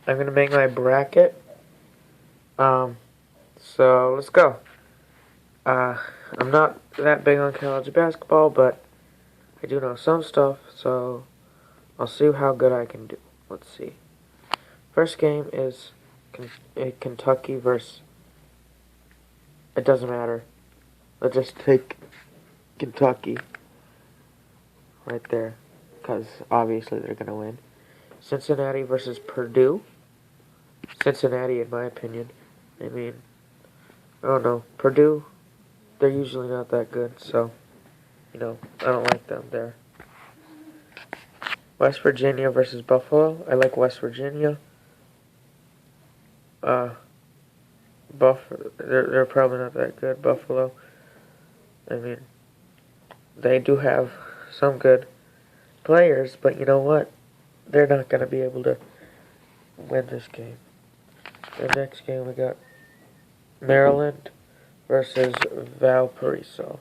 I'm gonna make my bracket. So let's go. Uh, I'm not that big on college basketball, but I do know some stuff, so I'll see how good I can do. Let's see. First game is Kentucky versus. It doesn't matter. Let's just take Kentucky right there, because obviously they're gonna win. Cincinnati versus Purdue. Cincinnati, in my opinion. I mean, I don't know. Purdue, they're usually not that good, so, I don't like them there. West Virginia versus Buffalo. I like West Virginia. They're probably not that good. Buffalo. I mean, they do have some good players, but you know what? They're not going to be able to win this game. The next game we got Maryland versus Valparaiso.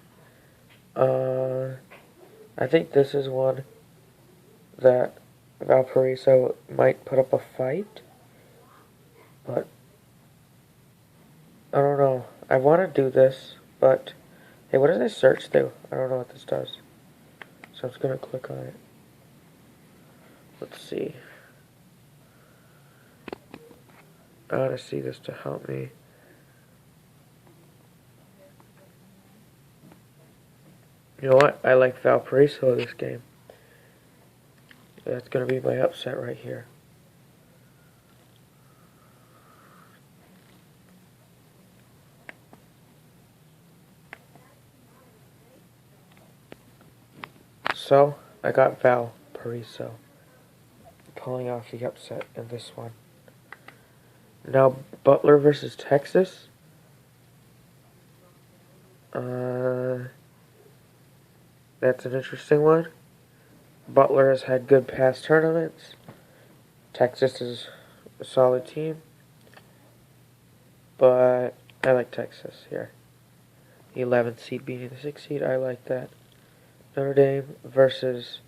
I think this is one that Valparaiso might put up a fight, but I don't know. I want to do this, but hey, what does this search do? I don't know what this does. So I'm just going to click on it. Let's see. I want to see this to help me. You know what? I like Valparaiso this game. That's going to be my upset right here. So, I got Valparaiso pulling off the upset in this one. Now, Butler versus Texas. That's an interesting one. Butler has had good past tournaments. Texas is a solid team. But I like Texas here. The 11th seed beating the 6th seed. I like that. Notre Dame versus...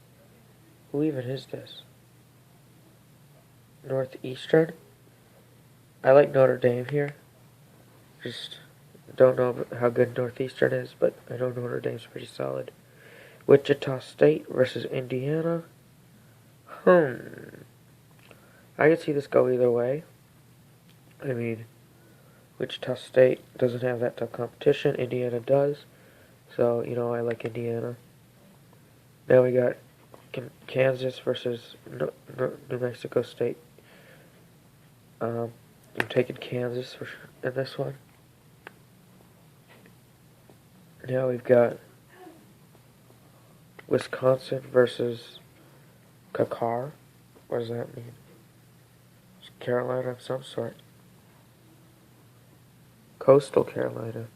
Who even is this? Northeastern? I like Notre Dame here. Just don't know how good Northeastern is, but I know Notre Dame's pretty solid. Wichita State versus Indiana. I could see this go either way. I mean, Wichita State doesn't have that tough competition. Indiana does. So, I like Indiana. Now we got Kansas versus New Mexico State. I'm taking Kansas in this one. Now we've got Wisconsin versus Kakar. What does that mean? It's Carolina of some sort. Coastal Carolina.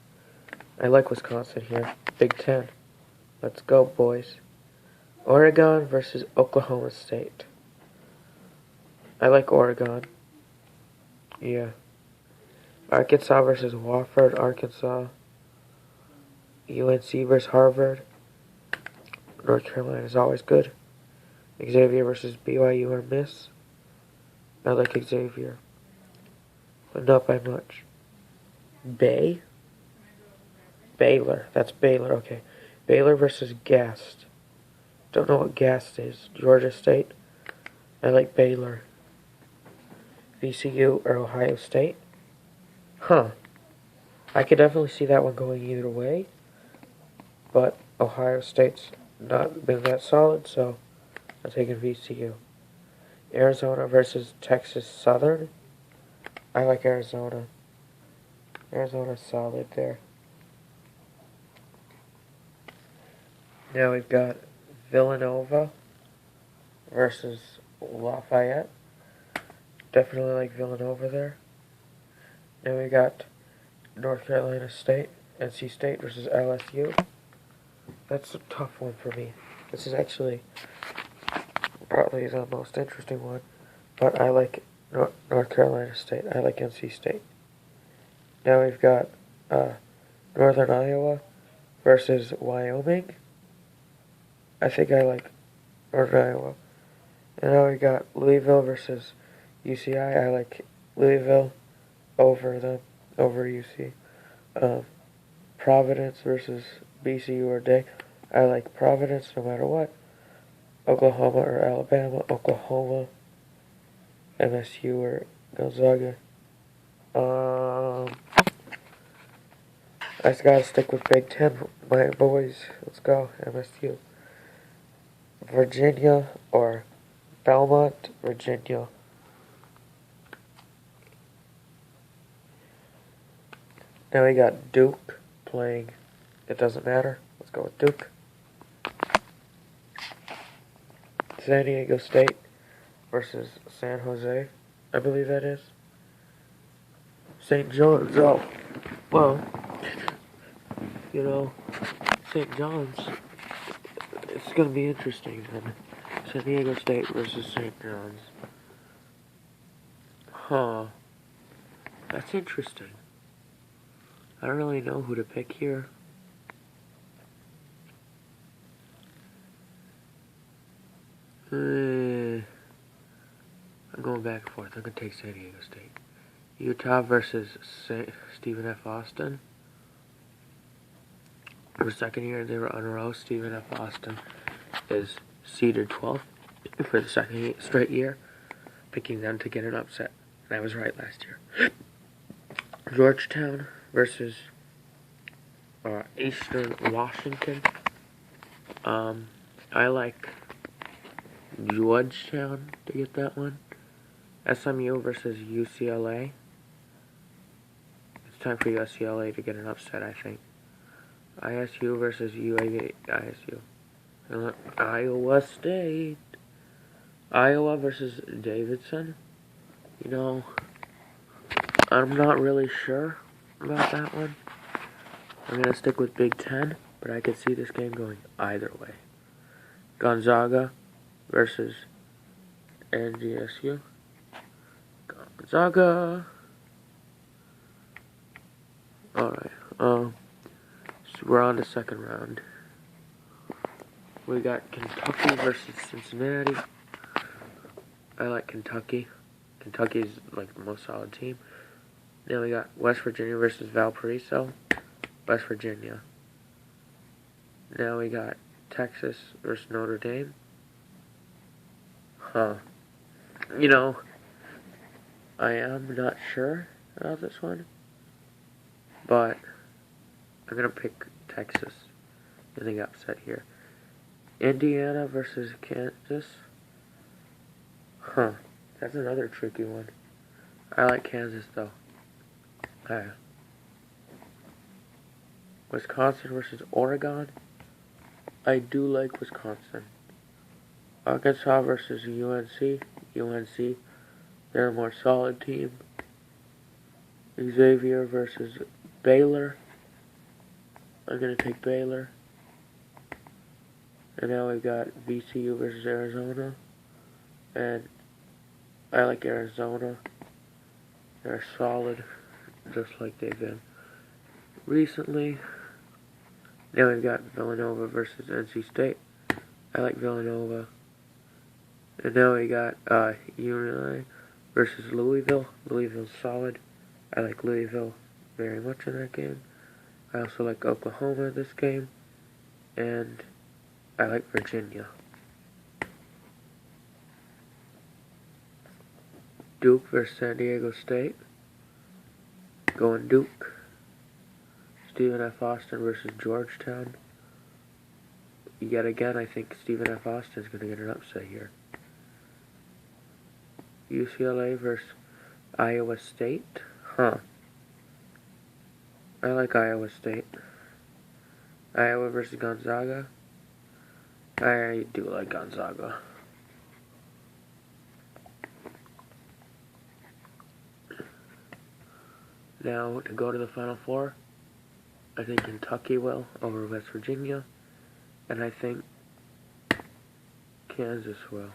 I like Wisconsin here. Big Ten. Let's go, boys. Oregon versus Oklahoma State. I like Oregon. Yeah. Arkansas versus Wofford, Arkansas. UNC versus Harvard. North Carolina is always good. Xavier versus BYU or Miss. I like Xavier, but not by much. Baylor. That's Baylor, okay. Baylor versus Gast. Don't know what Gast is. Georgia State. I like Baylor. VCU or Ohio State. I could definitely see that one going either way, but Ohio State's not been that solid, so I'm taking VCU. Arizona versus Texas Southern. I like Arizona. Arizona's solid there. Now we've got Villanova versus Lafayette. Definitely like Villanova there. Now we got North Carolina State, NC State versus LSU. That's a tough one for me. This is actually probably the most interesting one, but I like North Carolina State. I like NC State. Now we've got Northern Iowa versus Wyoming. I think I like Northern Iowa. And now we got Louisville versus UCI, I like Louisville over UC. Providence versus BCU or Day. I like Providence no matter what. Oklahoma or Alabama. Oklahoma. MSU or Gonzaga. I just gotta stick with Big Ten, my boys. Let's go, MSU. Virginia or Belmont, Virginia. Now we got Duke playing. It doesn't matter. Let's go with Duke. San Diego State versus San Jose, I believe that is. St. John's. Oh, well, you know, St. John's. It's gonna be interesting then. San Diego State versus St. John's. Huh. That's interesting. I don't really know who to pick here. I'm going back and forth. I'm going to take San Diego State. Utah versus Stephen F. Austin. For second year, they were on a row. Stephen F. Austin is seeded 12th for the second straight year, picking them to get an upset. And I was right last year. Georgetown versus Eastern Washington. I like Georgetown to get that one. SMU versus UCLA. It's time for UCLA to get an upset, I think. ISU versus ISU. Iowa State. Iowa versus Davidson. You know, I'm not really sure about that one. I'm going to stick with Big Ten, but I could see this game going either way. Gonzaga versus NDSU. Gonzaga. Alright, so we're on the second round. We got Kentucky versus Cincinnati. I like Kentucky. Kentucky's like the most solid team. Now we got West Virginia versus Valparaiso. West Virginia. Now we got Texas versus Notre Dame. Huh. You know, I am not sure about this one, but I'm going to pick Texas in the upset here. Indiana versus Kansas. Huh. That's another tricky one. I like Kansas, though. Wisconsin versus Oregon. I do like Wisconsin. Arkansas versus UNC. UNC, they're a more solid team. Xavier versus Baylor. I'm going to take Baylor. And now we got VCU versus Arizona. And I like Arizona. They're solid, just like they've been recently. Now we've got Villanova versus NC State. I like Villanova. And now we got UNI versus Louisville. Louisville's solid. I like Louisville very much in that game. I also like Oklahoma in this game. And I like Virginia. Duke versus San Diego State. Going Duke. Stephen F. Austin versus Georgetown. Yet again, I think Stephen F. Austin is going to get an upset here. UCLA versus Iowa State. Huh. I like Iowa State. Iowa versus Gonzaga. I do like Gonzaga. Now, to go to the Final Four, I think Kentucky will over West Virginia. And I think Kansas will.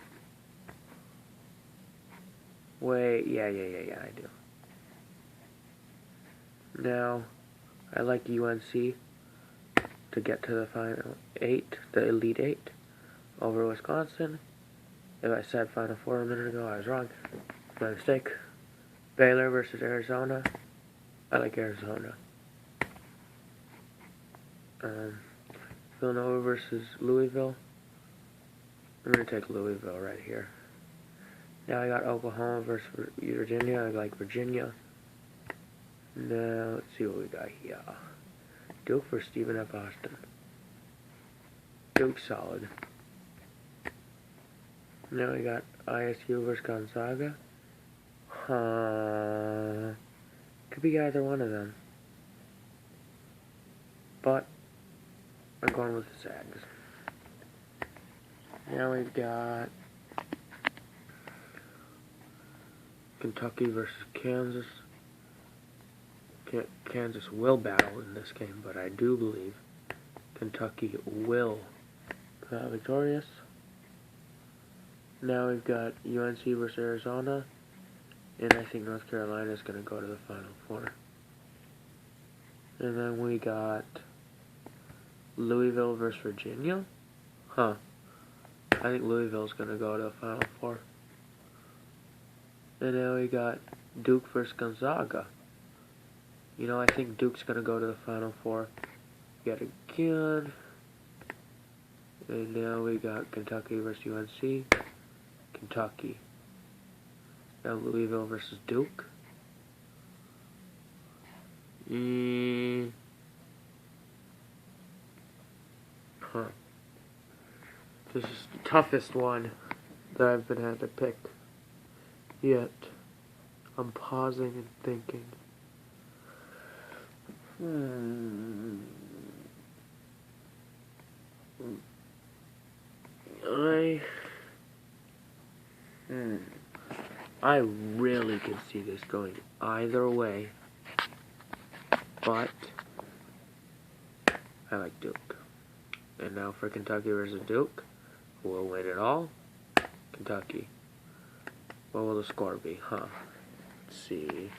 Wait, yeah, I do. Now, I like UNC to get to the Final 8, the Elite 8, over Wisconsin. If I said Final 4 a minute ago, I was wrong. My mistake. Baylor versus Arizona. I like Arizona. Villanova versus Louisville. I'm going to take Louisville right here. Now I got Oklahoma versus Virginia. I like Virginia. Now let's see what we got here. Duke versus Stephen F. Austin. Duke solid. Now we got ISU versus Gonzaga. Could be either one of them. But I'm going with the Zags. Now we've got Kentucky versus Kansas. Kansas will battle in this game, but I do believe Kentucky will come out victorious. Now we've got UNC versus Arizona, and I think North Carolina is going to go to the Final Four. And then we got Louisville versus Virginia. I think Louisville's going to go to the Final Four. And now we got Duke versus Gonzaga. You know, I think Duke's going to go to the Final Four yet again. And now we got Kentucky versus UNC. Kentucky. Now Louisville versus Duke. This is the toughest one that I've been had to pick. Yet, I'm pausing and thinking. I really could see this going either way, but I like Duke. And now for Kentucky versus Duke, who will win it all? Kentucky. What will the score be? Let's see.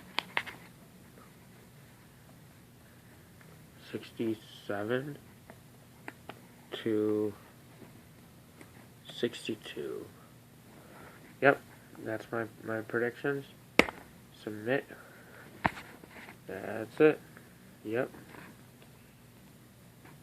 67 to 62. Yep, that's my predictions. Submit. That's it. Yep.